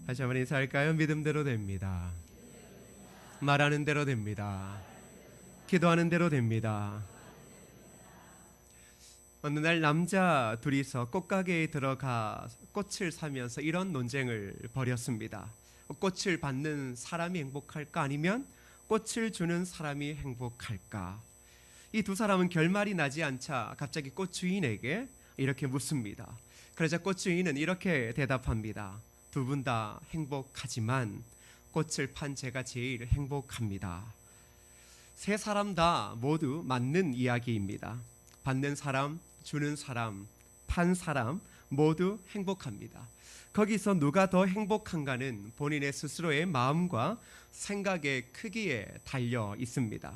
다시 한번 인사할까요? 믿음대로 됩니다. 말하는 대로 됩니다. 기도하는 대로 됩니다. 어느 날 남자 둘이서 꽃가게에 들어가 꽃을 사면서 이런 논쟁을 벌였습니다. 꽃을 받는 사람이 행복할까 아니면 꽃을 주는 사람이 행복할까? 이 두 사람은 결말이 나지 않자 갑자기 꽃 주인에게 이렇게 묻습니다. 그러자 꽃 주인은 이렇게 대답합니다. 두 분 다 행복하지만 꽃을 판 제가 제일 행복합니다. 세 사람 다 모두 맞는 이야기입니다. 받는 사람, 주는 사람, 판 사람 모두 행복합니다. 거기서 누가 더 행복한가는 본인의 스스로의 마음과 생각의 크기에 달려 있습니다.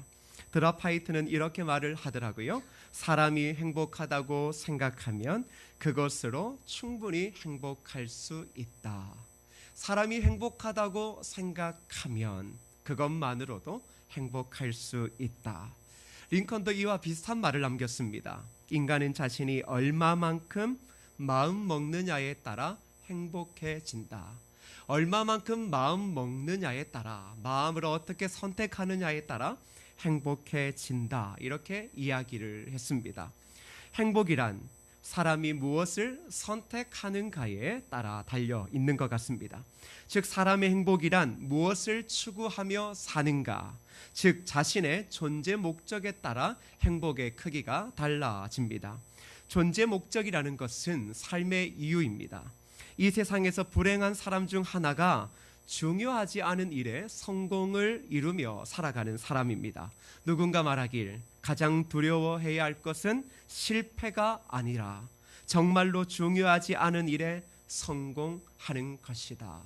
드라파이트는 이렇게 말을 하더라고요. 사람이 행복하다고 생각하면 그것으로 충분히 행복할 수 있다. 사람이 행복하다고 생각하면 그것만으로도 행복할 수 있다. 링컨도 이와 비슷한 말을 남겼습니다. 인간은 자신이 얼마만큼 마음 먹느냐에 따라 행복해진다. 얼마만큼 마음 먹느냐에 따라, 마음을 어떻게 선택하느냐에 따라 행복해진다. 이렇게 이야기를 했습니다. 행복이란 사람이 무엇을 선택하는가에 따라 달려 있는 것 같습니다. 즉 사람의 행복이란 무엇을 추구하며 사는가, 즉 자신의 존재 목적에 따라 행복의 크기가 달라집니다. 존재 목적이라는 것은 삶의 이유입니다. 이 세상에서 불행한 사람 중 하나가 중요하지 않은 일에 성공을 이루며 살아가는 사람입니다. 누군가 말하길 가장 두려워해야 할 것은 실패가 아니라 정말로 중요하지 않은 일에 성공하는 것이다.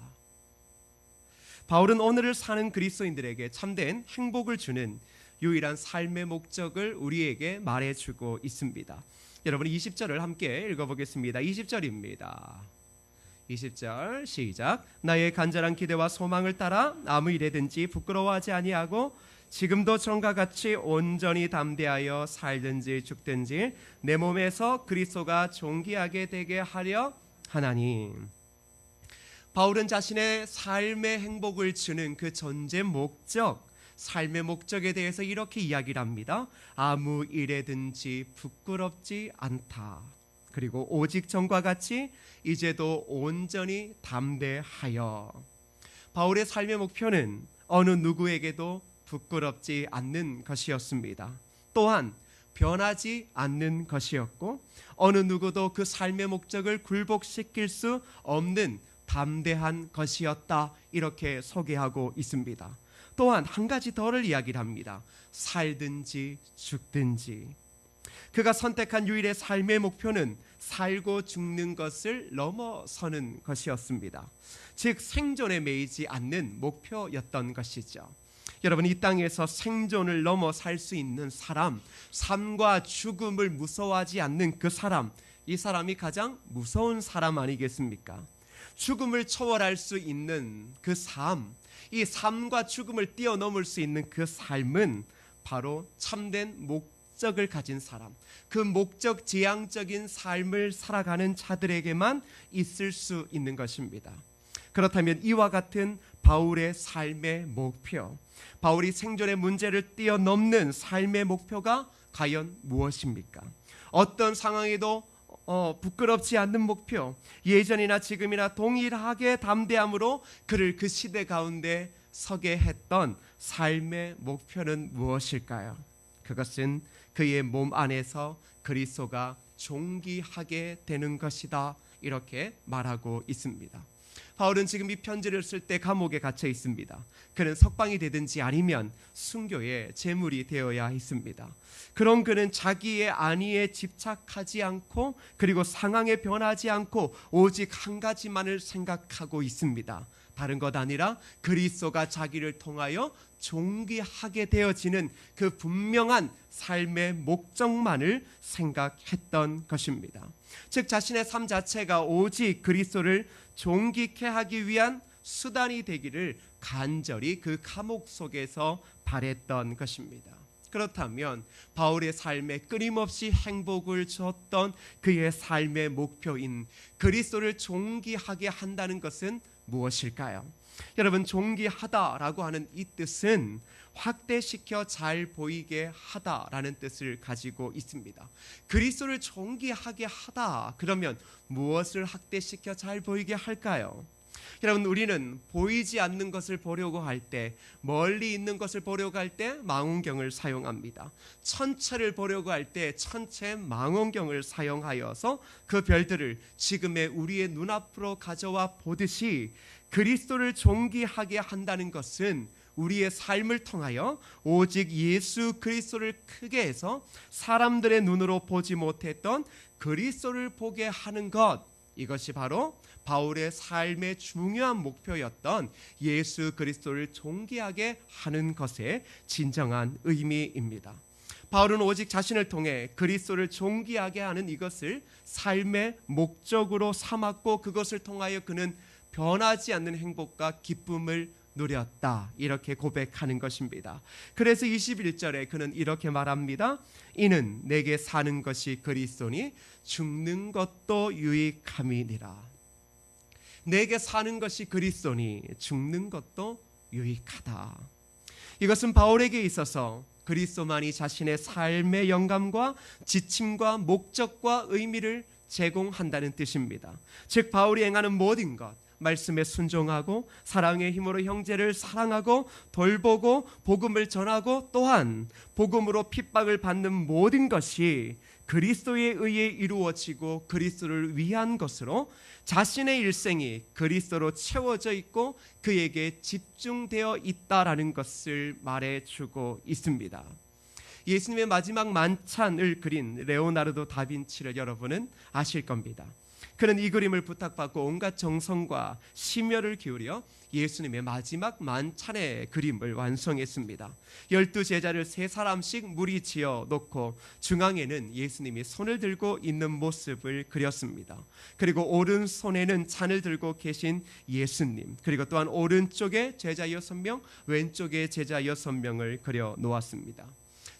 바울은 오늘을 사는 그리스도인들에게 참된 행복을 주는 유일한 삶의 목적을 우리에게 말해주고 있습니다. 여러분 20절을 함께 읽어보겠습니다. 20절입니다. 20절 시작. 나의 간절한 기대와 소망을 따라 아무 일에든지 부끄러워하지 아니하고 지금도 전과 같이 온전히 담대하여 살든지 죽든지 내 몸에서 그리스도가 존귀하게 되게 하려 하나니. 바울은 자신의 삶의 행복을 주는 그 존재 목적, 삶의 목적에 대해서 이렇게 이야기를 합니다. 아무 일에든지 부끄럽지 않다. 그리고 오직 전과 같이 이제도 온전히 담대하여. 바울의 삶의 목표는 어느 누구에게도 부끄럽지 않는 것이었습니다. 또한 변하지 않는 것이었고 어느 누구도 그 삶의 목적을 굴복시킬 수 없는 담대한 것이었다. 이렇게 소개하고 있습니다. 또한 한 가지 더를 이야기를 합니다. 살든지 죽든지. 그가 선택한 유일의 삶의 목표는 살고 죽는 것을 넘어서는 것이었습니다. 즉 생존에 매이지 않는 목표였던 것이죠. 여러분 이 땅에서 생존을 넘어 살 수 있는 사람, 삶과 죽음을 무서워하지 않는 그 사람, 이 사람이 가장 무서운 사람 아니겠습니까? 죽음을 초월할 수 있는 그 삶, 이 삶과 죽음을 뛰어넘을 수 있는 그 삶은 바로 참된 목적을 가진 사람, 그 목적 지향적인 삶을 살아가는 자들에게만 있을 수 있는 것입니다. 그렇다면 이와 같은 바울의 삶의 목표, 바울이 생존의 문제를 뛰어넘는 삶의 목표가 과연 무엇입니까? 어떤 상황에도 부끄럽지 않는 목표, 예전이나 지금이나 동일하게 담대함으로 그를 그 시대 가운데 서게 했던 삶의 목표는 무엇일까요? 그것은 그의 몸 안에서 그리스도가 존귀하게 되는 것이다. 이렇게 말하고 있습니다. 바울은 지금 이 편지를 쓸 때 감옥에 갇혀 있습니다. 그는 석방이 되든지 아니면 순교의 제물이 되어야 했습니다. 그런 그는 자기의 안위에 집착하지 않고 그리고 상황에 변하지 않고 오직 한 가지만을 생각하고 있습니다. 다른 것 아니라 그리스도가 자기를 통하여 존귀하게 되어지는 그 분명한 삶의 목적만을 생각했던 것입니다. 즉 자신의 삶 자체가 오직 그리스도를 존귀케 하기 위한 수단이 되기를 간절히 그 감옥 속에서 바랬던 것입니다. 그렇다면 바울의 삶에 끊임없이 행복을 줬던 그의 삶의 목표인 그리스도를 존귀하게 한다는 것은 무엇일까요? 여러분, 존귀하다라고 하는 이 뜻은 확대시켜 잘 보이게 하다라는 뜻을 가지고 있습니다. 그리스도를 존귀하게 하다, 그러면 무엇을 확대시켜 잘 보이게 할까요? 여러분, 우리는 보이지 않는 것을 보려고 할 때, 멀리 있는 것을 보려고 할 때 망원경을 사용합니다. 천체를 보려고 할 때 천체 망원경을 사용하여서 그 별들을 지금의 우리의 눈앞으로 가져와 보듯이, 그리스도를 존귀하게 한다는 것은 우리의 삶을 통하여 오직 예수 그리스도를 크게 해서 사람들의 눈으로 보지 못했던 그리스도를 보게 하는 것, 이것이 바로 바울의 삶의 중요한 목표였던 예수 그리스도를 존귀하게 하는 것의 진정한 의미입니다. 바울은 오직 자신을 통해 그리스도를 존귀하게 하는 이것을 삶의 목적으로 삼았고, 그것을 통하여 그는 변하지 않는 행복과 기쁨을 누렸다, 이렇게 고백하는 것입니다. 그래서 21절에 그는 이렇게 말합니다. 이는 내게 사는 것이 그리스도니 죽는 것도 유익함이니라. 내게 사는 것이 그리스도니 죽는 것도 유익하다. 이것은 바울에게 있어서 그리스도만이 자신의 삶의 영감과 지침과 목적과 의미를 제공한다는 뜻입니다. 즉, 바울이 행하는 모든 것, 말씀에 순종하고 사랑의 힘으로 형제를 사랑하고 돌보고 복음을 전하고, 또한 복음으로 핍박을 받는 모든 것이 그리스도에 의해 이루어지고 그리스도를 위한 것으로 자신의 일생이 그리스도로 채워져 있고 그에게 집중되어 있다라는 것을 말해주고 있습니다. 예수님의 마지막 만찬을 그린 레오나르도 다빈치를 여러분은 아실 겁니다. 그는 이 그림을 부탁받고 온갖 정성과 심혈을 기울여 예수님의 마지막 만찬의 그림을 완성했습니다. 12제자를 3사람씩 무리 지어 놓고 중앙에는 예수님이 손을 들고 있는 모습을 그렸습니다. 그리고 오른손에는 잔을 들고 계신 예수님, 그리고 또한 오른쪽에 제자 6명, 왼쪽에 제자 6명을 그려 놓았습니다.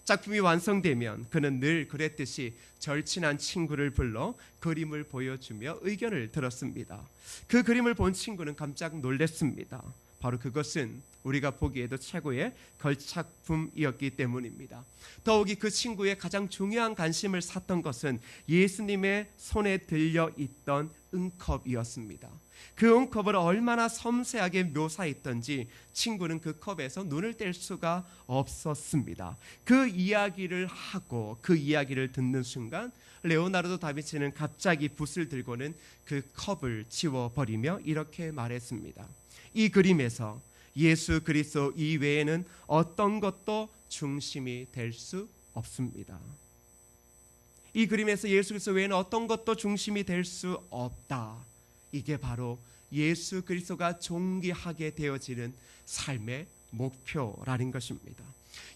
작품이 완성되면 그는 늘 그랬듯이 절친한 친구를 불러 그림을 보여주며 의견을 들었습니다. 그 그림을 본 친구는 깜짝 놀랐습니다. 바로 그것은 우리가 보기에도 최고의 걸작품이었기 때문입니다. 더욱이 그 친구의 가장 중요한 관심을 샀던 것은 예수님의 손에 들려 있던 은컵이었습니다. 그 은컵을 얼마나 섬세하게 묘사했던지 친구는 그 컵에서 눈을 뗄 수가 없었습니다. 그 이야기를 하고 그 이야기를 듣는 순간 레오나르도 다빈치는 갑자기 붓을 들고는 그 컵을 치워버리며 이렇게 말했습니다. 이 그림에서 예수 그리스도 이외에는 어떤 것도 중심이 될 수 없습니다. 이 그림에서 예수 그리스도 외에는 어떤 것도 중심이 될 수 없다. 이게 바로 예수 그리스도가 존귀하게 되어지는 삶의 목표라는 것입니다.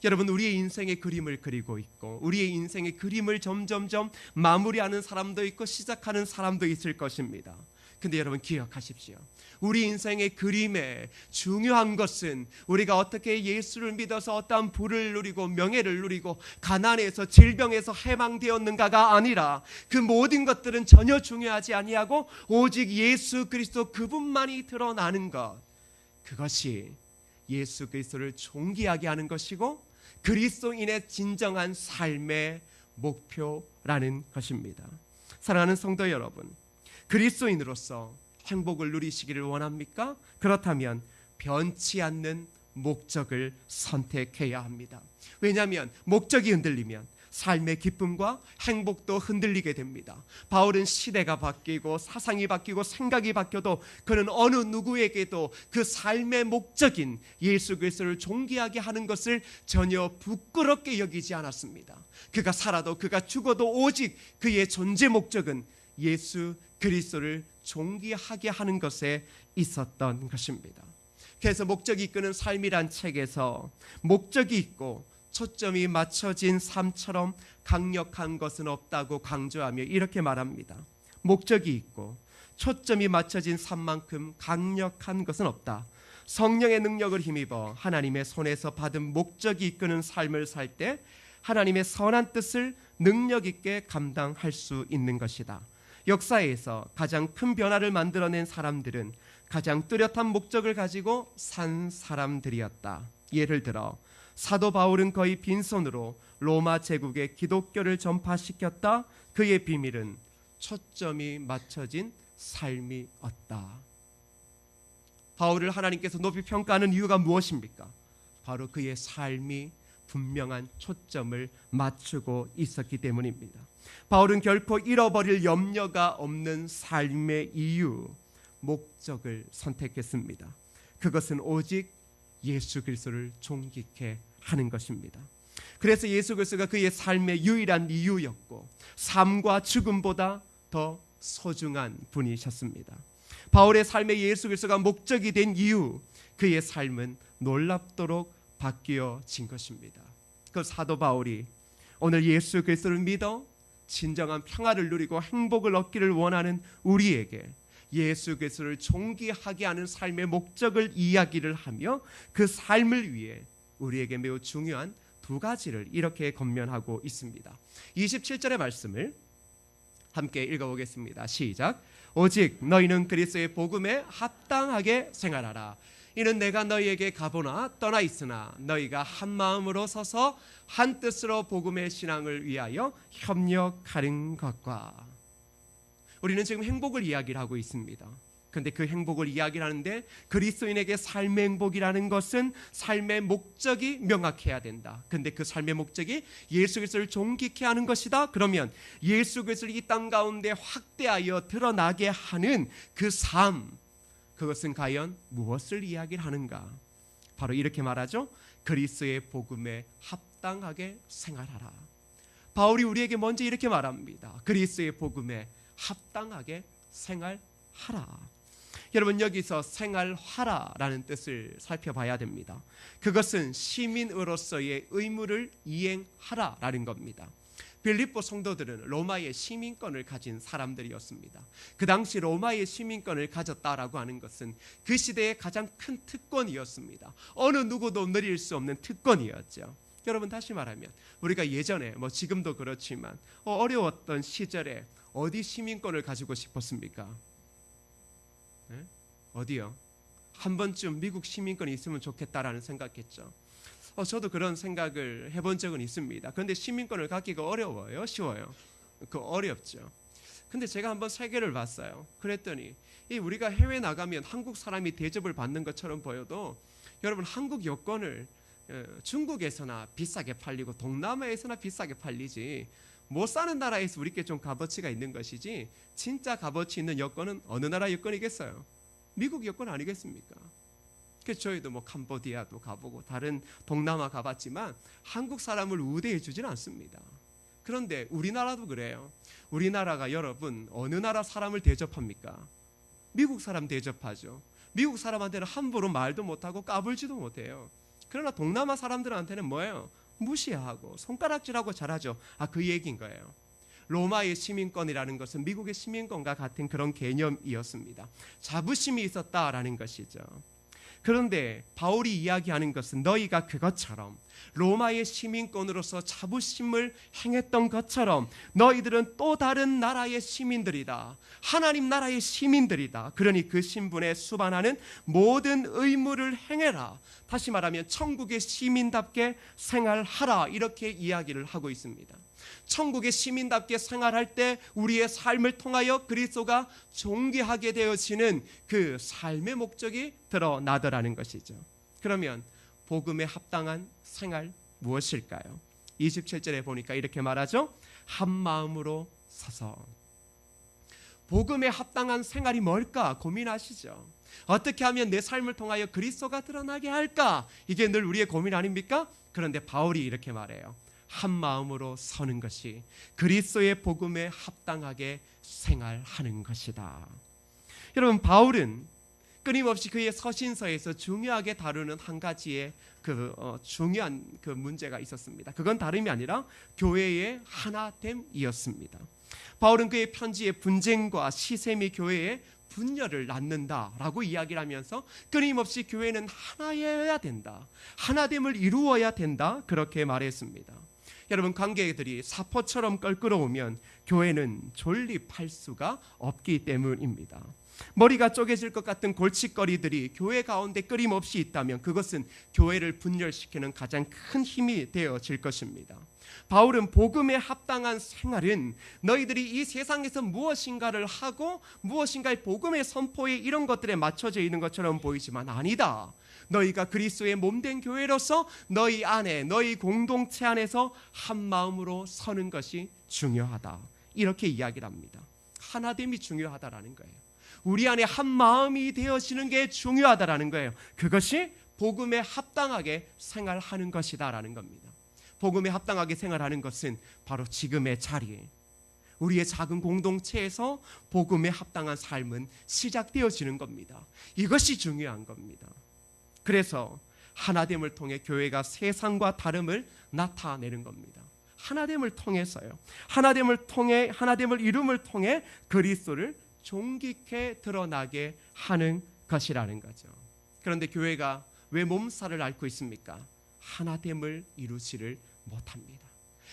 여러분, 우리의 인생의 그림을 그리고 있고 우리의 인생의 그림을 점점점 마무리하는 사람도 있고 시작하는 사람도 있을 것입니다. 근데 여러분 기억하십시오. 우리 인생의 그림에 중요한 것은 우리가 어떻게 예수를 믿어서 어떠한 부를 누리고 명예를 누리고 가난에서 질병에서 해방되었는가가 아니라, 그 모든 것들은 전혀 중요하지 아니하고 오직 예수 그리스도 그분만이 드러나는 것, 그것이 예수 그리스도를 존귀하게 하는 것이고 그리스도인의 진정한 삶의 목표라는 것입니다. 사랑하는 성도 여러분, 그리스도인으로서 행복을 누리시기를 원합니까? 그렇다면 변치 않는 목적을 선택해야 합니다. 왜냐하면 목적이 흔들리면 삶의 기쁨과 행복도 흔들리게 됩니다. 바울은 시대가 바뀌고 사상이 바뀌고 생각이 바뀌어도 그는 어느 누구에게도 그 삶의 목적인 예수 그리스도를 존귀하게 하는 것을 전혀 부끄럽게 여기지 않았습니다. 그가 살아도 그가 죽어도 오직 그의 존재 목적은 예수 그리스도를 존귀하게 하는 것에 있었던 것입니다. 그래서 목적이 이끄는 삶이란 책에서 목적이 있고 초점이 맞춰진 삶처럼 강력한 것은 없다고 강조하며 이렇게 말합니다. 목적이 있고 초점이 맞춰진 삶만큼 강력한 것은 없다. 성령의 능력을 힘입어 하나님의 손에서 받은 목적이 이끄는 삶을 살 때 하나님의 선한 뜻을 능력 있게 감당할 수 있는 것이다. 역사에서 가장 큰 변화를 만들어낸 사람들은 가장 뚜렷한 목적을 가지고 산 사람들이었다. 예를 들어 사도 바울은 거의 빈손으로 로마 제국에 기독교를 전파시켰다. 그의 비밀은 초점이 맞춰진 삶이었다. 바울을 하나님께서 높이 평가하는 이유가 무엇입니까? 바로 그의 삶이 분명한 초점을 맞추고 있었기 때문입니다. 바울은 결코 잃어버릴 염려가 없는 삶의 이유, 목적을 선택했습니다. 그것은 오직 예수 그리스도를 존귀케 하는 것입니다. 그래서 예수 그리스도가 그의 삶의 유일한 이유였고 삶과 죽음보다 더 소중한 분이셨습니다. 바울의 삶에 예수 그리스도가 목적이 된 이유, 그의 삶은 놀랍도록 바뀌어진 것입니다. 그 사도 바울이 오늘 예수 그리스도를 믿어 진정한 평화를 누리고 행복을 얻기를 원하는 우리에게 예수 그리스도를 존귀하게 하는 삶의 목적을 이야기를 하며 그 삶을 위해 우리에게 매우 중요한 두 가지를 이렇게 권면하고 있습니다. 27절의 말씀을 함께 읽어보겠습니다. 시작. 오직 너희는 그리스도의 복음에 합당하게 생활하라. 이는 내가 너희에게 가보나 떠나 있으나 너희가 한 마음으로 서서 한 뜻으로 복음의 신앙을 위하여 협력하는 것과. 우리는 지금 행복을 이야기를 하고 있습니다. 그런데 그 행복을 이야기를 하는데 그리스도인에게 삶의 행복이라는 것은 삶의 목적이 명확해야 된다. 그런데 그 삶의 목적이 예수 그리스도를 존귀케 하는 것이다. 그러면 예수 그리스도를 이 땅 가운데 확대하여 드러나게 하는 그 삶, 그것은 과연 무엇을 이야기를 하는가? 바로 이렇게 말하죠. 그리스도의 복음에 합당하게 생활하라. 바울이 우리에게 먼저 이렇게 말합니다. 그리스도의 복음에 합당하게 생활하라. 여러분, 여기서 생활하라라는 뜻을 살펴봐야 됩니다. 그것은 시민으로서의 의무를 이행하라라는 겁니다. 빌립보 성도들은 로마의 시민권을 가진 사람들이었습니다. 그 당시 로마의 시민권을 가졌다라고 하는 것은 그 시대의 가장 큰 특권이었습니다. 어느 누구도 누릴 수 없는 특권이었죠. 여러분, 다시 말하면 우리가 예전에 지금도 그렇지만 어려웠던 시절에 어디 시민권을 가지고 싶었습니까? 네? 어디요? 한 번쯤 미국 시민권이 있으면 좋겠다라는 생각했죠. 저도 그런 생각을 해본 적은 있습니다. 그런데 시민권을 갖기가 어려워요? 쉬워요? 어렵죠. 근데 제가 한번 세계를 봤어요. 그랬더니 우리가 해외 나가면 한국 사람이 대접을 받는 것처럼 보여도 여러분, 한국 여권을 중국에서나 비싸게 팔리고 동남아에서나 비싸게 팔리지 못 사는 나라에서 우리께 좀 값어치가 있는 것이지 진짜 값어치 있는 여권은 어느 나라 여권이겠어요? 미국 여권 아니겠습니까? 그래서 저희도 캄보디아도 가보고 다른 동남아 가봤지만 한국 사람을 우대해 주진 않습니다. 그런데 우리나라도 그래요. 우리나라가 여러분 어느 나라 사람을 대접합니까? 미국 사람 대접하죠. 미국 사람한테는 함부로 말도 못하고 까불지도 못해요. 그러나 동남아 사람들한테는 뭐예요? 무시하고 손가락질하고 잘하죠. 그 얘기인 거예요. 로마의 시민권이라는 것은 미국의 시민권과 같은 그런 개념이었습니다. 자부심이 있었다라는 것이죠. 그런데 바울이 이야기하는 것은 너희가 그것처럼 로마의 시민권으로서 자부심을 행했던 것처럼 너희들은 또 다른 나라의 시민들이다. 하나님 나라의 시민들이다. 그러니 그 신분에 수반하는 모든 의무를 행해라. 다시 말하면 천국의 시민답게 생활하라. 이렇게 이야기를 하고 있습니다. 천국의 시민답게 생활할 때 우리의 삶을 통하여 그리스도가 존귀하게 되어지는 그 삶의 목적이 드러나더라는 것이죠. 그러면 복음에 합당한 생활 무엇일까요? 27절에 보니까 이렇게 말하죠. 한 마음으로 서서. 복음에 합당한 생활이 뭘까 고민하시죠. 어떻게 하면 내 삶을 통하여 그리스도가 드러나게 할까? 이게 늘 우리의 고민 아닙니까? 그런데 바울이 이렇게 말해요. 한 마음으로 서는 것이 그리스도의 복음에 합당하게 생활하는 것이다. 여러분, 바울은 끊임없이 그의 서신서에서 중요하게 다루는 한 가지의 중요한 문제가 있었습니다. 그건 다름이 아니라 교회의 하나됨이었습니다. 바울은 그의 편지의 분쟁과 시샘이 교회의 분열을 낳는다라고 이야기를 하면서 끊임없이 교회는 하나여야 된다. 하나됨을 이루어야 된다. 그렇게 말했습니다. 여러분, 관계들이 사포처럼 껄끄러우면 교회는 존립할 수가 없기 때문입니다. 머리가 쪼개질 것 같은 골칫거리들이 교회 가운데 끊임없이 있다면 그것은 교회를 분열시키는 가장 큰 힘이 되어질 것입니다. 바울은 복음에 합당한 생활은 너희들이 이 세상에서 무엇인가를 하고 무엇인가의 복음의 선포에 이런 것들에 맞춰져 있는 것처럼 보이지만 아니다. 너희가 그리스도의 몸된 교회로서 너희 안에 너희 공동체 안에서 한 마음으로 서는 것이 중요하다. 이렇게 이야기를 합니다. 하나됨이 중요하다라는 거예요. 우리 안에 한 마음이 되어지는 게 중요하다라는 거예요. 그것이 복음에 합당하게 생활하는 것이다라는 겁니다. 복음에 합당하게 생활하는 것은 바로 지금의 자리에 우리의 작은 공동체에서 복음에 합당한 삶은 시작되어지는 겁니다. 이것이 중요한 겁니다. 그래서 하나됨을 통해 교회가 세상과 다름을 나타내는 겁니다. 하나됨을 통해서요. 하나됨을 이룸을 통해 그리스도를 존귀케 드러나게 하는 것이라는 거죠. 그런데 교회가 왜 몸살을 앓고 있습니까? 하나됨을 이루지를 못합니다.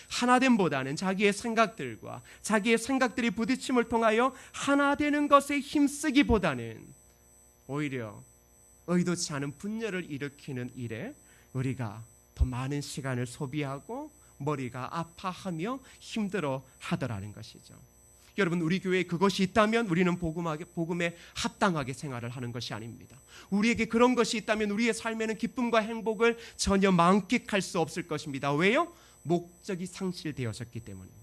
하나됨보다는 자기의 생각들과 자기의 생각들이 부딪힘을 통하여 하나 되는 것에 힘쓰기보다는 오히려 의도치 않은 분열을 일으키는 일에 우리가 더 많은 시간을 소비하고 머리가 아파하며 힘들어 하더라는 것이죠. 여러분, 우리 교회에 그것이 있다면 우리는 복음에 합당하게 생활을 하는 것이 아닙니다. 우리에게 그런 것이 있다면 우리의 삶에는 기쁨과 행복을 전혀 만끽할 수 없을 것입니다. 왜요? 목적이 상실되어졌기 때문입니다.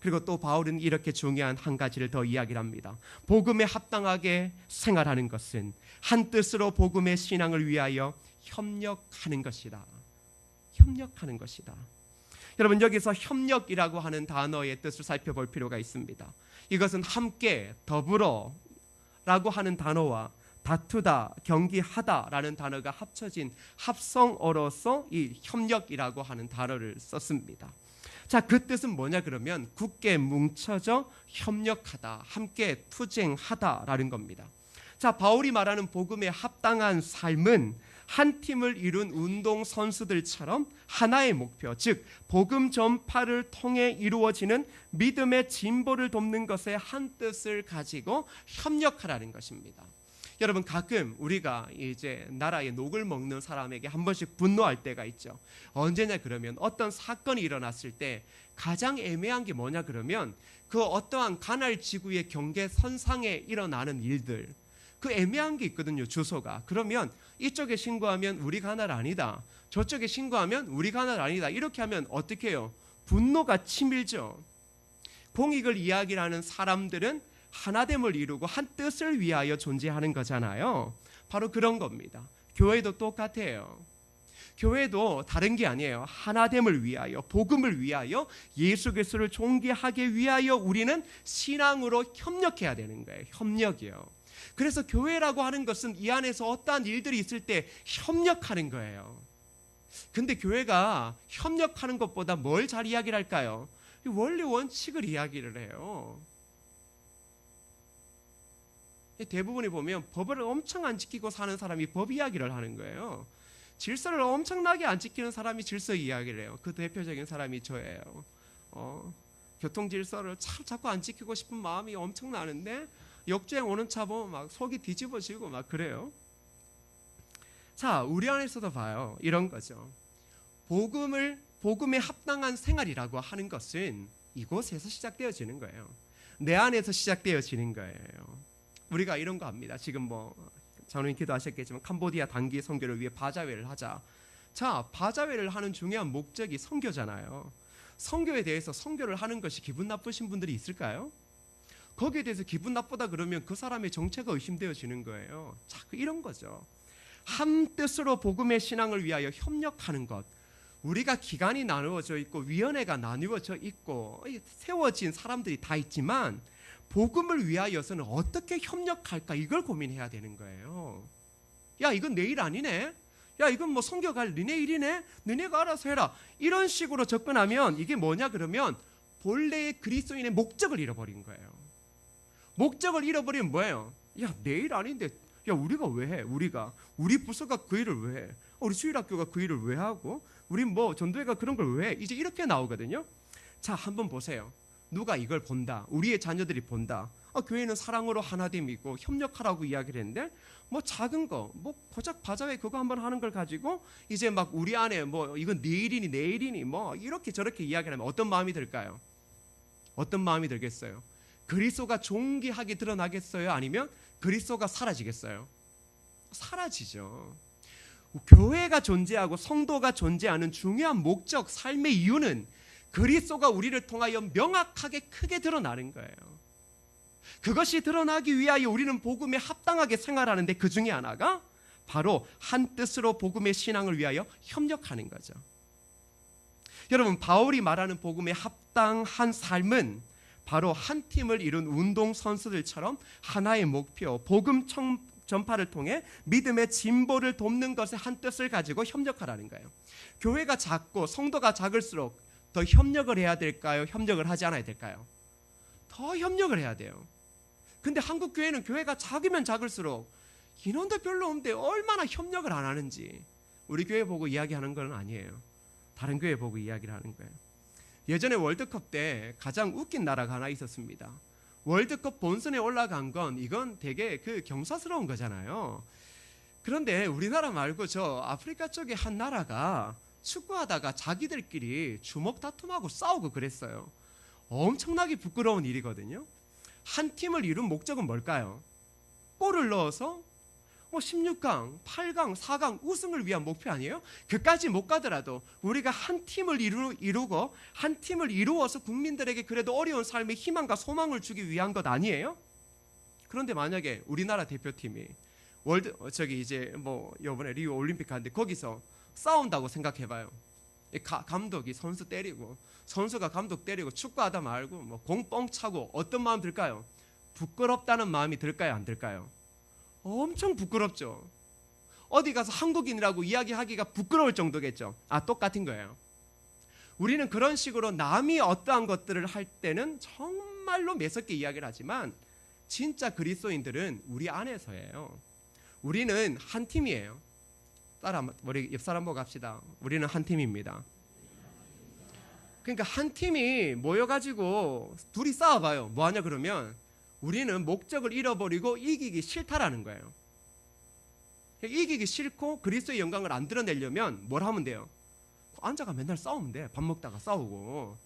그리고 또 바울은 이렇게 중요한 한 가지를 더 이야기를 합니다. 복음에 합당하게 생활하는 것은 한 뜻으로 복음의 신앙을 위하여 협력하는 것이다. 협력하는 것이다. 여러분, 여기서 협력이라고 하는 단어의 뜻을 살펴볼 필요가 있습니다. 이것은 함께, 더불어 라고 하는 단어와 다투다, 경기하다라는 단어가 합쳐진 합성어로서 이 협력이라고 하는 단어를 썼습니다. 자, 그 뜻은 뭐냐 그러면 굳게 뭉쳐져 협력하다, 함께 투쟁하다라는 겁니다. 자, 바울이 말하는 복음에 합당한 삶은 한 팀을 이룬 운동선수들처럼 하나의 목표, 즉 복음 전파를 통해 이루어지는 믿음의 진보를 돕는 것에 한 뜻을 가지고 협력하라는 것입니다. 여러분, 가끔 우리가 이제 나라의 녹을 먹는 사람에게 한 번씩 분노할 때가 있죠. 언제냐 그러면 어떤 사건이 일어났을 때 가장 애매한 게 뭐냐 그러면 그 어떠한 가날 지구의 경계선상에 일어나는 일들, 그 애매한 게 있거든요. 주소가. 그러면 이쪽에 신고하면 우리 가날 아니다, 저쪽에 신고하면 우리 가날 아니다, 이렇게 하면 어떻게 해요? 분노가 치밀죠. 공익을 이야기하는 사람들은 하나됨을 이루고 한 뜻을 위하여 존재하는 거잖아요. 바로 그런 겁니다. 교회도 똑같아요. 교회도 다른 게 아니에요. 하나됨을 위하여, 복음을 위하여, 예수 그리스도를 존귀하게 위하여 우리는 신앙으로 협력해야 되는 거예요. 협력이요. 그래서 교회라고 하는 것은 이 안에서 어떠한 일들이 있을 때 협력하는 거예요. 근데 교회가 협력하는 것보다 뭘 잘 이야기를 할까요? 원리 원칙을 이야기를 해요. 대부분이 보면 법을 엄청 안 지키고 사는 사람이 법 이야기를 하는 거예요. 질서를 엄청나게 안 지키는 사람이 질서 이야기를 해요. 그 대표적인 사람이 저예요. 교통 질서를 참 자꾸 안 지키고 싶은 마음이 엄청나는데 역주행 오는 차 보면 막 속이 뒤집어지고 막 그래요. 자, 우리 안에서도 봐요. 이런 거죠. 복음에 합당한 생활이라고 하는 것은 이곳에서 시작되어지는 거예요. 내 안에서 시작되어지는 거예요. 우리가 이런 거 합니다. 지금 뭐 장로님 기도하셨겠지만 캄보디아 단기 선교를 위해 바자회를 하자. 자, 바자회를 하는 중요한 목적이 선교잖아요. 선교에 대해서 선교를 하는 것이 기분 나쁘신 분들이 있을까요? 거기에 대해서 기분 나쁘다 그러면 그 사람의 정체가 의심되어지는 거예요. 자꾸 이런 거죠. 한 뜻으로 복음의 신앙을 위하여 협력하는 것. 우리가 기관이 나누어져 있고 위원회가 나누어져 있고 세워진 사람들이 다 있지만 복음을 위하여서는 어떻게 협력할까, 이걸 고민해야 되는 거예요. 야, 이건 내 일 아니네. 야, 이건 뭐 선교갈 니네 일이네. 너네가 알아서 해라. 이런 식으로 접근하면 이게 뭐냐 그러면 본래의 그리스도인의 목적을 잃어버린 거예요. 목적을 잃어버리면 뭐예요? 야, 내 일 아닌데 야, 우리가 왜 해? 우리 부서가 그 일을 왜 해? 우리 주일학교가 그 일을 왜 하고? 우리 뭐 전도회가 그런 걸 왜 해? 이제 이렇게 나오거든요. 자, 한번 보세요. 누가 이걸 본다. 우리의 자녀들이 본다. 교회는 사랑으로 하나됨이고 협력하라고 이야기를 했는데 뭐 작은 거, 뭐 고작 바자회 그거 한번 하는 걸 가지고 이제 막 우리 안에 뭐 이건 내일이니 뭐 이렇게 저렇게 이야기를 하면 어떤 마음이 들까요? 어떤 마음이 들겠어요? 그리스도가 존귀하게 드러나겠어요? 아니면 그리스도가 사라지겠어요? 사라지죠. 교회가 존재하고 성도가 존재하는 중요한 목적, 삶의 이유는 그리스도가 우리를 통하여 명확하게 크게 드러나는 거예요. 그것이 드러나기 위하여 우리는 복음에 합당하게 생활하는데 그 중에 하나가 바로 한 뜻으로 복음의 신앙을 위하여 협력하는 거죠. 여러분, 바울이 말하는 복음에 합당한 삶은 바로 한 팀을 이룬 운동선수들처럼 하나의 목표, 복음 전파를 통해 믿음의 진보를 돕는 것에 한 뜻을 가지고 협력하라는 거예요. 교회가 작고 성도가 작을수록 더 협력을 해야 될까요? 협력을 하지 않아야 될까요? 더 협력을 해야 돼요. 근데 한국 교회는 교회가 작으면 작을수록 인원도 별로 없는데 얼마나 협력을 안 하는지 우리 교회 보고 이야기하는 건 아니에요. 다른 교회 보고 이야기를 하는 거예요. 예전에 월드컵 때 가장 웃긴 나라가 하나 있었습니다. 월드컵 본선에 올라간 건 이건 되게 경사스러운 거잖아요. 그런데 우리나라 말고 저 아프리카 쪽의 한 나라가 축구하다가 자기들끼리 주먹 다툼하고 싸우고 그랬어요. 엄청나게 부끄러운 일이거든요. 한 팀을 이룬 목적은 뭘까요? 골을 넣어서 16강, 8강, 4강 우승을 위한 목표 아니에요? 그까지 못 가더라도 우리가 한 팀을 이루고 한 팀을 이루어서 국민들에게 그래도 어려운 삶에 희망과 소망을 주기 위한 것 아니에요? 그런데 만약에 우리나라 대표팀이 이번에 리우 올림픽 가는데 거기서 싸운다고 생각해봐요. 감독이 선수 때리고 선수가 감독 때리고 축구하다 말고 뭐 공 뻥 차고 어떤 마음 들까요? 부끄럽다는 마음이 들까요? 안 들까요? 엄청 부끄럽죠. 어디 가서 한국인이라고 이야기하기가 부끄러울 정도겠죠. 똑같은 거예요. 우리는 그런 식으로 남이 어떠한 것들을 할 때는 정말로 매섭게 이야기를 하지만 진짜 그리스도인들은 우리 안에서예요. 우리는 한 팀이에요. 우리 옆 사람 보고 합시다. 우리는 한 팀입니다. 그러니까 한 팀이 모여가지고 둘이 싸워봐요. 뭐하냐 그러면 우리는 목적을 잃어버리고 이기기 싫다라는 거예요. 이기기 싫고 그리스도의 영광을 안 드러내려면 뭘 하면 돼요? 앉아가 맨날 싸우면 돼. 밥 먹다가 싸우고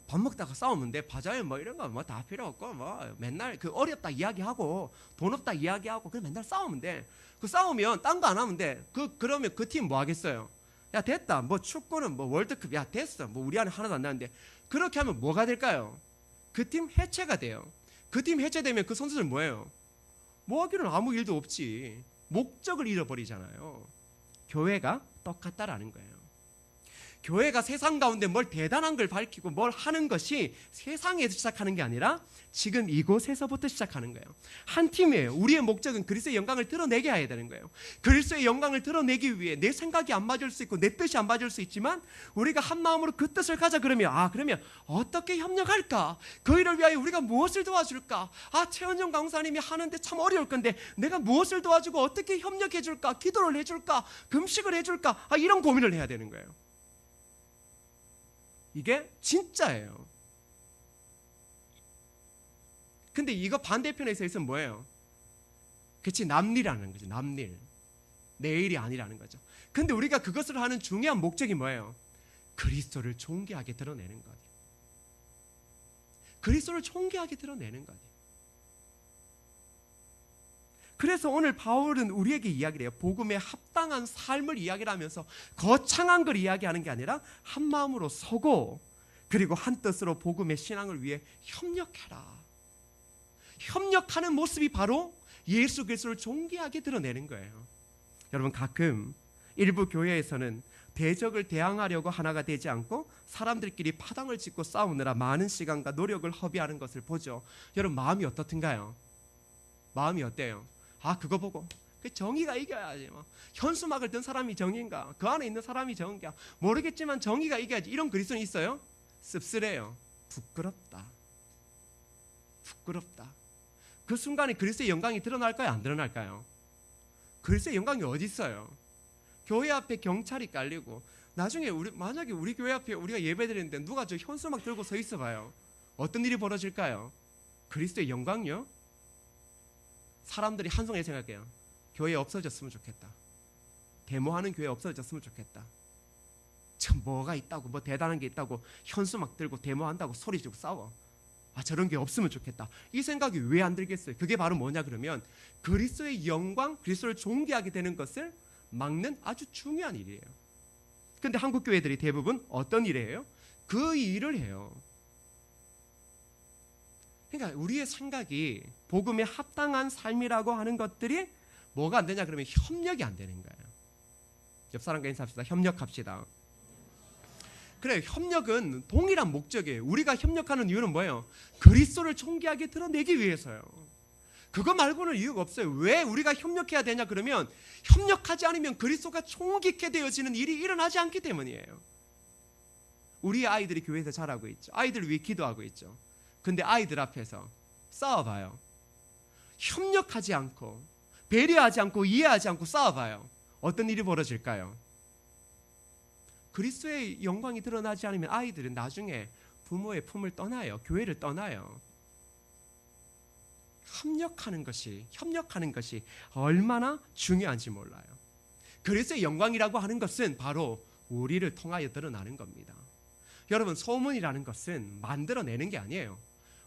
밥 먹다가 싸우면 돼. 바자회 뭐 이런 거 뭐 다 필요 없고 뭐 맨날 어렵다 이야기하고 돈 없다 이야기하고 그냥 맨날 싸우면 돼. 싸우면 딴 거 안 하면 돼. 그러면 그 팀 뭐 하겠어요? 야 됐다. 뭐 축구는 뭐 월드컵 야 됐어. 뭐 우리 안에 하나도 안 나는데 그렇게 하면 뭐가 될까요? 그 팀 해체가 돼요. 그 팀 해체되면 그 선수들 뭐예요? 뭐 하기는 아무 일도 없지. 목적을 잃어버리잖아요. 교회가 똑같다라는 거예요. 교회가 세상 가운데 뭘 대단한 걸 밝히고 뭘 하는 것이 세상에서 시작하는 게 아니라 지금 이곳에서부터 시작하는 거예요. 한 팀이에요. 우리의 목적은 그리스도의 영광을 드러내게 해야 되는 거예요. 그리스도의 영광을 드러내기 위해 내 생각이 안 맞을 수 있고 내 뜻이 안 맞을 수 있지만 우리가 한 마음으로 그 뜻을 가자 그러면 어떻게 협력할까? 그 일을 위하여 우리가 무엇을 도와줄까? 최은정 강사님이 하는데 참 어려울 건데 내가 무엇을 도와주고 어떻게 협력해 줄까? 기도를 해줄까? 금식을 해줄까? 이런 고민을 해야 되는 거예요. 이게 진짜예요. 근데 이거 반대편에서 있으면 뭐예요? 그치, 남일이라는 거죠. 남일. 내일이 아니라는 거죠. 근데 우리가 그것을 하는 중요한 목적이 뭐예요? 그리스도를 존귀하게 드러내는 거예요. 그리스도를 존귀하게 드러내는 거예요. 그래서 오늘 바울은 우리에게 이야기를 해요. 복음에 합당한 삶을 이야기를 하면서 거창한 걸 이야기하는 게 아니라 한 마음으로 서고 그리고 한 뜻으로 복음의 신앙을 위해 협력해라. 협력하는 모습이 바로 예수 그리스도를 존귀하게 드러내는 거예요. 여러분, 가끔 일부 교회에서는 대적을 대항하려고 하나가 되지 않고 사람들끼리 파당을 짓고 싸우느라 많은 시간과 노력을 허비하는 것을 보죠. 여러분, 마음이 어떻든가요? 마음이 어때요? 그거 보고 정의가 이겨야지. 현수막을 든 사람이 정의인가? 그 안에 있는 사람이 정의인가? 모르겠지만 정의가 이겨야지. 이런 그리스도는 있어요? 씁쓸해요. 부끄럽다. 그 순간에 그리스도의 영광이 드러날까요? 안 드러날까요? 그리스도의 영광이 어디 있어요? 교회 앞에 경찰이 깔리고 나중에 만약에 우리 교회 앞에 우리가 예배드리는데 누가 저 현수막 들고 서 있어 봐요. 어떤 일이 벌어질까요? 그리스도의 영광요? 사람들이 한송에 생각해요. 교회 없어졌으면 좋겠다. 데모하는 교회 없어졌으면 좋겠다. 참 뭐가 있다고, 뭐 대단한 게 있다고 현수 막 들고 데모한다고 소리 지르고 싸워. 저런 게 없으면 좋겠다. 이 생각이 왜 안 들겠어요? 그게 바로 뭐냐 그러면 그리스도의 영광, 그리스도를 존귀하게 되는 것을 막는 아주 중요한 일이에요. 근데 한국 교회들이 대부분 어떤 일이에요? 그 일을 해요. 그러니까 우리의 생각이 복음에 합당한 삶이라고 하는 것들이 뭐가 안 되냐 그러면 협력이 안 되는 거예요. 옆 사람과 인사합시다. 협력합시다. 그래요. 협력은 동일한 목적이에요. 우리가 협력하는 이유는 뭐예요? 그리스도를 존귀하게 드러내기 위해서요. 그거 말고는 이유가 없어요. 왜 우리가 협력해야 되냐 그러면 협력하지 않으면 그리스도가 존귀케 되어지는 일이 일어나지 않기 때문이에요. 우리 아이들이 교회에서 자라고 있죠. 아이들 위해 기도하고 있죠. 근데 아이들 앞에서 싸워봐요. 협력하지 않고 배려하지 않고 이해하지 않고 싸워봐요. 어떤 일이 벌어질까요? 그리스도의 영광이 드러나지 않으면 아이들은 나중에 부모의 품을 떠나요. 교회를 떠나요. 협력하는 것이 얼마나 중요한지 몰라요. 그리스도의 영광이라고 하는 것은 바로 우리를 통하여 드러나는 겁니다. 여러분, 소문이라는 것은 만들어내는 게 아니에요.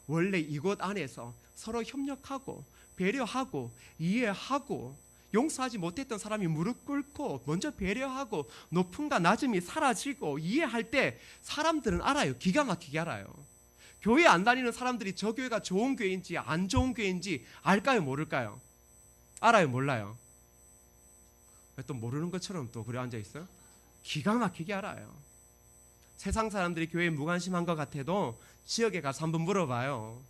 원래 이곳 안에서 서로 협력하고 배려하고 이해하고 용서하지 못했던 사람이 무릎 꿇고 먼저 배려하고 높음과 낮음이 사라지고 이해할 때 사람들은 알아요. 기가 막히게 알아요. 교회 안 다니는 사람들이 저 교회가 좋은 교회인지 안 좋은 교회인지 알까요? 모를까요? 알아요? 몰라요? 왜 또 모르는 것처럼 또 그래 앉아있어요? 기가 막히게 알아요. 세상 사람들이 교회에 무관심한 것 같아도 지역에 가서 한번 물어봐요.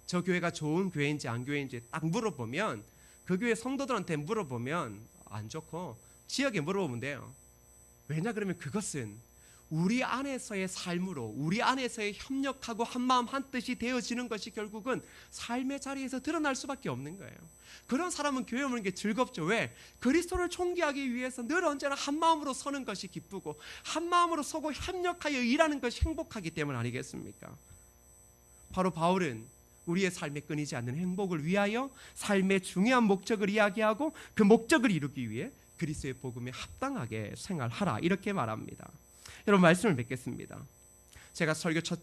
저 교회가 좋은 교회인지 안 교회인지 딱 물어보면 그 교회 성도들한테 물어보면 안 좋고 지역에 물어보면 돼요. 왜냐 그러면 그것은 우리 안에서의 삶으로 우리 안에서의 협력하고 한마음 한뜻이 되어지는 것이 결국은 삶의 자리에서 드러날 수밖에 없는 거예요. 그런 사람은 교회 오는 게 즐겁죠. 왜? 그리스도를 존귀하기 위해서 늘 언제나 한마음으로 서는 것이 기쁘고 한마음으로 서고 협력하여 일하는 것이 행복하기 때문 아니겠습니까? 바로 바울은 우리의 삶에 끊이지 않는 행복을 위하여 삶의 중요한 목적을 이야기하고 그 목적을 이루기 위해 그리스도의 복음에 합당하게 생활하라 이렇게 말합니다. 여러분 말씀을 맺겠습니다. 제가 설교 첫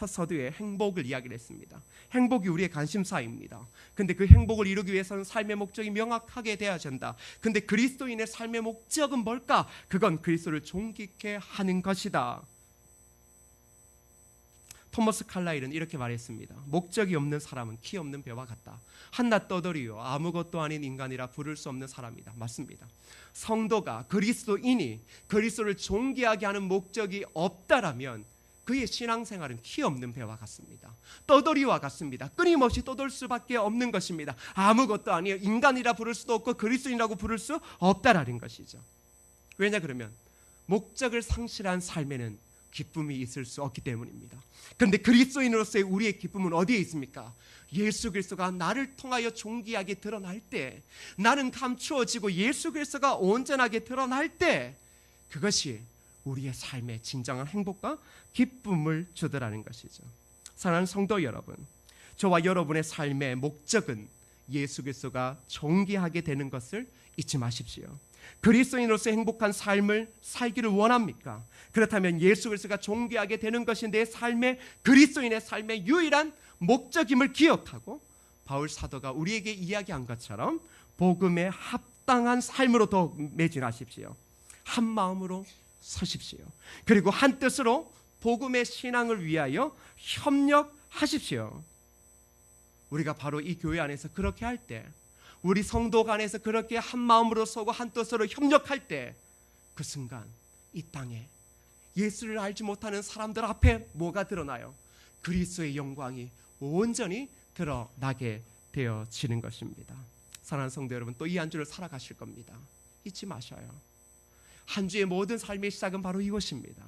서두에 행복을 이야기를 했습니다. 행복이 우리의 관심사입니다. 근데 그 행복을 이루기 위해서는 삶의 목적이 명확하게 되어야 한다. 근데 그리스도인의 삶의 목적은 뭘까? 그건 그리스도를 존귀케 하는 것이다. 토머스 칼라일은 이렇게 말했습니다. 목적이 없는 사람은 키 없는 벼와 같다. 한낱 떠돌이요 아무것도 아닌 인간이라 부를 수 없는 사람이다. 맞습니다. 성도가 그리스도인이 그리스도를 존귀하게 하는 목적이 없다라면 그의 신앙생활은 키 없는 벼와 같습니다. 떠돌이와 같습니다. 끊임없이 떠돌 수밖에 없는 것입니다. 아무것도 아니에요. 인간이라 부를 수도 없고 그리스도인이라고 부를 수 없다라는 것이죠. 왜냐 그러면 목적을 상실한 삶에는 기쁨이 있을 수 없기 때문입니다. 그런데 그리스도인으로서의 우리의 기쁨은 어디에 있습니까? 예수 그리스도가 나를 통하여 존귀하게 드러날 때, 나는 감추어지고 예수 그리스도가 온전하게 드러날 때, 그것이 우리의 삶의 진정한 행복과 기쁨을 주더라는 것이죠. 사랑하는 성도 여러분, 저와 여러분의 삶의 목적은 예수 그리스도가 존귀하게 되는 것을 잊지 마십시오. 그리스도인으로서 행복한 삶을 살기를 원합니까? 그렇다면 예수 그리스도가 존귀하게 되는 것이 내 삶의 그리스도인의 삶의 유일한 목적임을 기억하고 바울 사도가 우리에게 이야기한 것처럼 복음에 합당한 삶으로 더욱 매진하십시오. 한 마음으로 서십시오. 그리고 한 뜻으로 복음의 신앙을 위하여 협력하십시오. 우리가 바로 이 교회 안에서 그렇게 할 때, 우리 성도 간에서 그렇게 한 마음으로 서고 한 뜻으로 협력할 때, 그 순간 이 땅에 예수를 알지 못하는 사람들 앞에 뭐가 드러나요? 그리스도의 영광이 온전히 드러나게 되어지는 것입니다. 사랑하는 성도 여러분, 또 이 한 주를 살아가실 겁니다. 잊지 마셔요. 한 주의 모든 삶의 시작은 바로 이것입니다.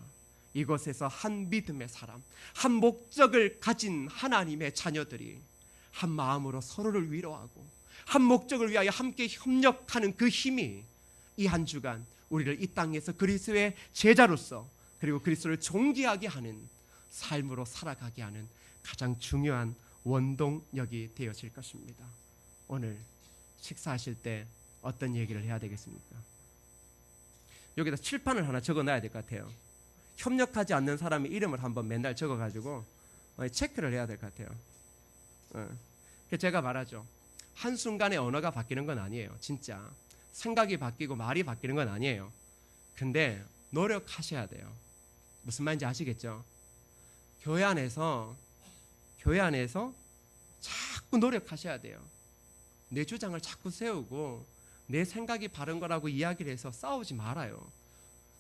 이곳에서 한 믿음의 사람, 한 목적을 가진 하나님의 자녀들이 한 마음으로 서로를 위로하고 한 목적을 위하여 함께 협력하는 그 힘이 이 한 주간 우리를 이 땅에서 그리스도의 제자로서 그리고 그리스도를 존귀하게 하는 삶으로 살아가게 하는 가장 중요한 원동력이 되어질 것입니다. 오늘 식사하실 때 어떤 얘기를 해야 되겠습니까? 여기다 칠판을 하나 적어놔야 될 것 같아요. 협력하지 않는 사람의 이름을 한번 맨날 적어가지고 체크를 해야 될 것 같아요. 제가 말하죠. 한순간에 언어가 바뀌는 건 아니에요. 진짜 생각이 바뀌고 말이 바뀌는 건 아니에요. 근데 노력하셔야 돼요. 무슨 말인지 아시겠죠? 교회 안에서 자꾸 노력하셔야 돼요. 내 주장을 자꾸 세우고 내 생각이 바른 거라고 이야기를 해서 싸우지 말아요.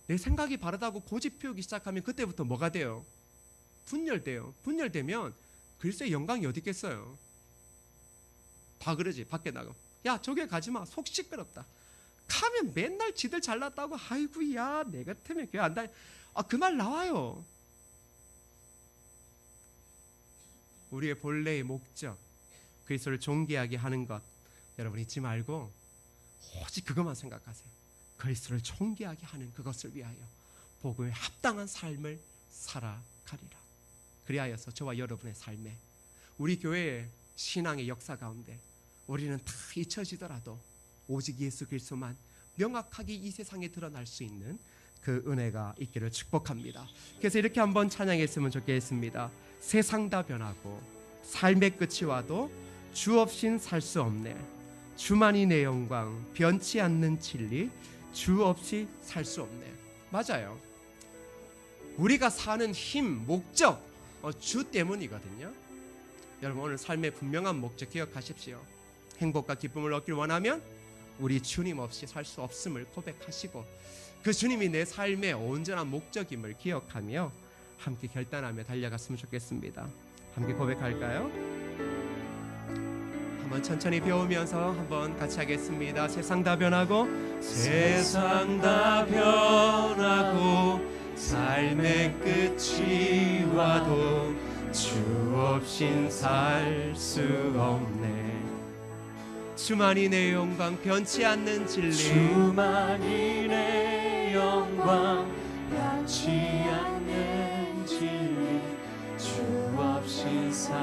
내 생각이 바르다고 고집 피우기 시작하면 그때부터 뭐가 돼요? 분열돼요. 분열되면 글쎄 영광이 어디 있겠어요. 다 그러지. 밖에 나가면 야 저기 가지마 속 시끄럽다. 가면 맨날 지들 잘났다고 아이고야 내 같으면 교회 안 다니. 그 말 나와요. 우리의 본래의 목적 그리스도를 존귀하게 하는 것 여러분 잊지 말고 오직 그것만 생각하세요. 그리스도를 존귀하게 하는 그것을 위하여 복음에 합당한 삶을 살아가리라. 그리하여서 저와 여러분의 삶에 우리 교회의 신앙의 역사 가운데 우리는 다 잊혀지더라도 오직 예수 그리스도만 명확하게 이 세상에 드러날 수 있는 그 은혜가 있기를 축복합니다. 그래서 이렇게 한번 찬양했으면 좋겠습니다. 세상 다 변하고 삶의 끝이 와도 주 없인 살 수 없네. 주만이 내 영광 변치 않는 진리 주 없이 살 수 없네. 맞아요. 우리가 사는 힘, 목적 주 때문이거든요. 여러분 오늘 삶의 분명한 목적 기억하십시오. 행복과 기쁨을 얻길 원하면 우리 주님 없이 살 수 없음을 고백하시고 그 주님이 내 삶의 온전한 목적임을 기억하며 함께 결단하며 달려갔으면 좋겠습니다. 함께 고백할까요? 한번 천천히 배우면서 한번 같이 하겠습니다. 세상 다 변하고 세상 다 변하고 삶의 끝이 와도 주 없인 살 수 없네. 주만이 내 영광 변치 않는 진리 주만이 내 영광 변치 않는 진리 주 없인 살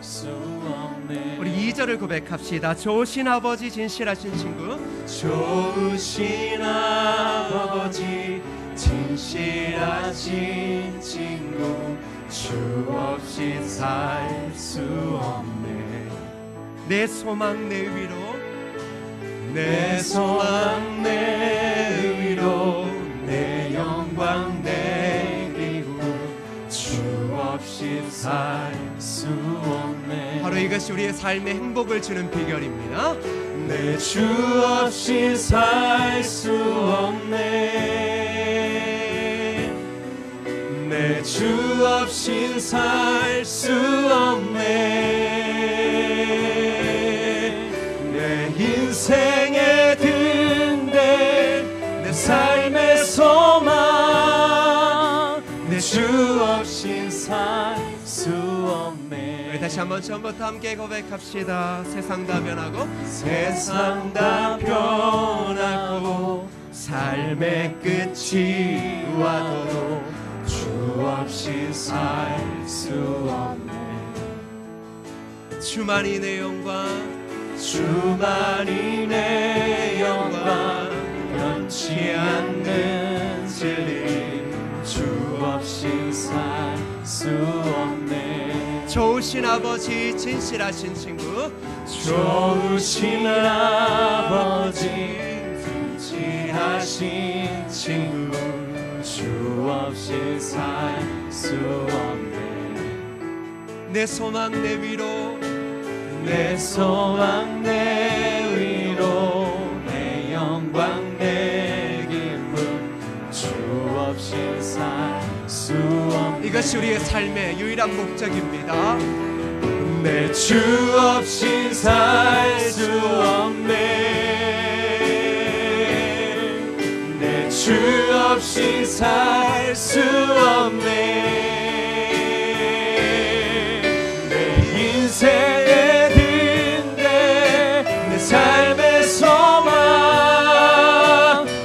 수 없네. 우리 2절을 고백합시다. 좋으신 아버지 진실하신 친구 좋으신 아버지 진실하신 친구 주 없이 살 수 없네. 내 소망 내 위로 내 소망 내 위로 내 영광 내 기쁨 주 없이 살 수 없네. 바로 이것이 우리의 삶에 행복을 주는 비결입니다. 내 주 없이 살 수 없네. 내 주 없이 살 수 없네. 내 인생의 등대 내 삶의 소망 내 주 없이 살 수 없네. 우리 다시 한번 처음부터 함께 고백합시다. 세상 다 변하고 세상 다 변하고 삶의 끝이 와도 주 없이 살 수 없네. 주만이 내 영광 주만이 내 영광 변치 않는 진리 주 없이 살 수 없네. 좋으신 아버지 진실하신 친구 좋으신 아버지 진실하신 친구 주 없이 살 수 없네. 내 소망 내 위로 내 소망 내 위로 내 영광 내 기쁨 주 없이 살 수 없네. 이것이 우리의 삶의 유일한 목적입니다. 내 주 없이 살 수 없네. 내 주 없이 살 수 없네. 내 인생의 등대 내 삶의 소망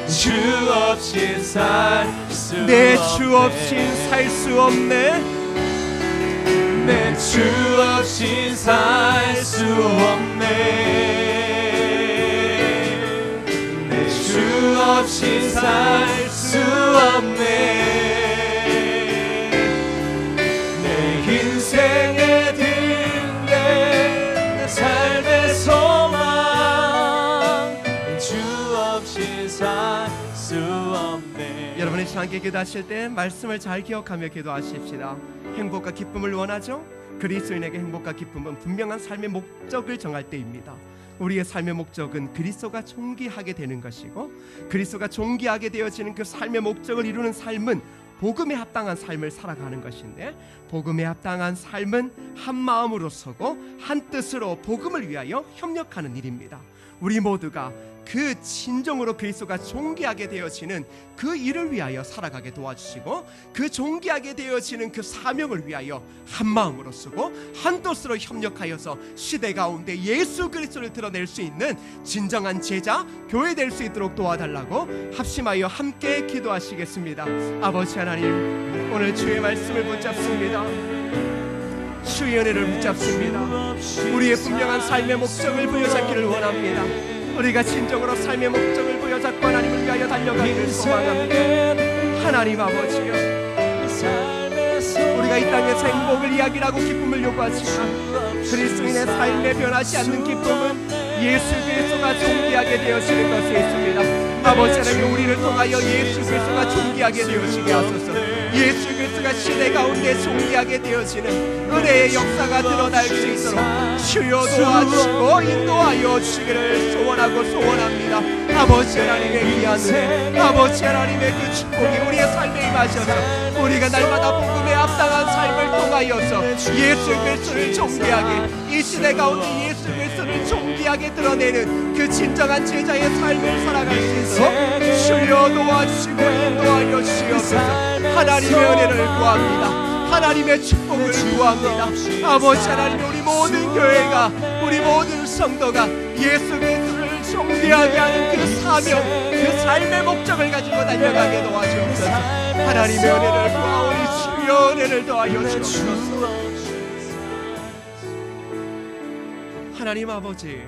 주 없이 살 수 없네. 내 주 없인 살 수 없네. 주 없이 살 수 없네. 내 주 없이 살 수 없네. 내 인생의 등대 내 삶의 소망 주 없이 살 수 없네. 여러분이 함께 기도하실 때 말씀을 잘 기억하며 기도하십시다. 행복과 기쁨을 원하죠? 그리스도인에게 행복과 기쁨은 분명한 삶의 목적을 정할 때입니다. 우리의 삶의 목적은 그리스도가 존귀하게 되는 것이고, 그리스도가 존귀하게 되어지는 그 삶의 목적을 이루는 삶은 복음에 합당한 삶을 살아가는 것인데, 복음에 합당한 삶은 한 마음으로 서고 한 뜻으로 복음을 위하여 협력하는 일입니다. 우리 모두가 그 진정으로 그리스도가 존귀하게 되어지는 그 일을 위하여 살아가게 도와주시고, 그 존귀하게 되어지는 그 사명을 위하여 한 마음으로 쓰고 한 뜻으로 협력하여서 시대 가운데 예수 그리스도를 드러낼 수 있는 진정한 제자, 교회 될 수 있도록 도와달라고 합심하여 함께 기도하시겠습니다. 아버지 하나님, 오늘 주의 말씀을 붙잡습니다. 주의 은혜를 붙잡습니다. 우리의 분명한 삶의 목적을 부여잡기를 원합니다. 우리가 진정으로 삶의 목적을 부여잡고 하나님을 위하여 달려가기를 소망합니다. 하나님 아버지여, 우리가 이 땅에서 행복을 이야기하고 기쁨을 요구하지만 그리스도인의 삶에 변하지 않는 기쁨은 예수 그리스도가 존귀하게 되어지는 것에 있습니다. 아버지 하나님, 우리를 통하여 예수 그리스도가 존귀하게 되어지게 하소서. 예수 그리스도가 시대 가운데 존귀하게 되어지는 은혜의 역사가 드러날 수 있도록 주여 도와주시고 인도하여 주시기를 소원하고 소원합니다. 아버지 하나님의 귀한 은혜, 아버지 하나님의 그 축복이 우리의 삶에 임하셔서 우리가 날마다 복음에 합당한 삶을 통하여서 예수 그리스도를 존귀하게, 이 시대 가운데 예수 그리스도를 존귀하게 드러내는 그 진정한 제자의 삶을 살아갈 수 있도록 주여 도와주시고 인도하여 주시옵소서. 하나님의 은혜를 구합니다. 하나님의 축복을 구합니다. 아버지 하나님, 우리 모든 교회가, 우리 모든 성도가 예수 그리스도를 존귀하게 하는 그 사명, 그 삶의 목적을 가지고 달려가게 도와주옵소서. 하나님의 은혜를 구하오니 주여 은혜를 더하여 주옵소서. 하나님 아버지,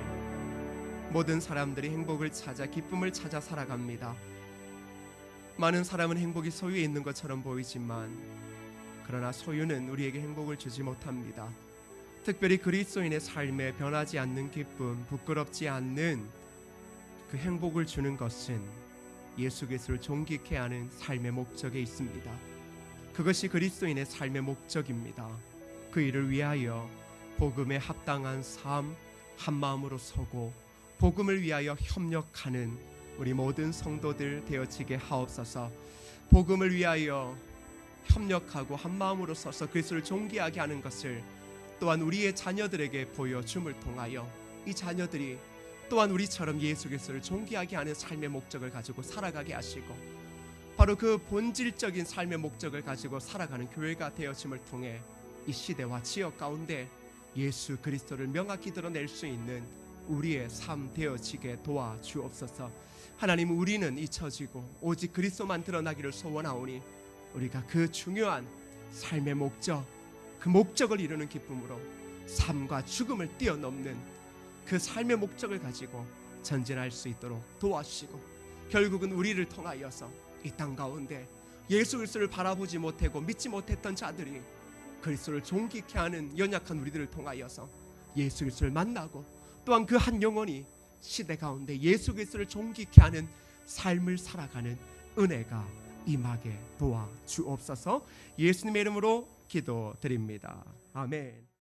모든 사람들이 행복을 찾아 기쁨을 찾아 살아갑니다. 많은 사람은 행복이 소유에 있는 것처럼 보이지만, 그러나 소유는 우리에게 행복을 주지 못합니다. 특별히 그리스도인의 삶에 변하지 않는 기쁨, 부끄럽지 않는 그 행복을 주는 것은 예수 그리스도를 존귀케 하는 삶의 목적에 있습니다. 그것이 그리스도인의 삶의 목적입니다. 그 일을 위하여 복음에 합당한 삶, 한 마음으로 서고 복음을 위하여 협력하는 우리 모든 성도들 되어지게 하옵소서. 복음을 위하여 협력하고 한 마음으로 서서 그리스도를 존귀하게 하는 것을 또한 우리의 자녀들에게 보여줌을 통하여 이 자녀들이 또한 우리처럼 예수 그리스도를 존귀하게 하는 삶의 목적을 가지고 살아가게 하시고, 바로 그 본질적인 삶의 목적을 가지고 살아가는 교회가 되어짐을 통해 이 시대와 지역 가운데 예수 그리스도를 명확히 드러낼 수 있는 우리의 삶 되어지게 도와주옵소서. 하나님, 우리는 잊혀지고 오직 그리스도만 드러나기를 소원하오니 우리가 그 중요한 삶의 목적, 그 목적을 이루는 기쁨으로 삶과 죽음을 뛰어넘는 그 삶의 목적을 가지고 전진할 수 있도록 도와주시고, 결국은 우리를 통하여서 이 땅 가운데 예수 그리스도를 바라보지 못하고 믿지 못했던 자들이 그리스도를 존귀케 하는 연약한 우리들을 통하여서 예수 그리스도를 만나고, 또한 그 한 영혼이 시대 가운데 예수 그리스도를 존귀케 하는 삶을 살아가는 은혜가 임하게 도와주옵소서. 예수님의 이름으로 기도드립니다. 아멘.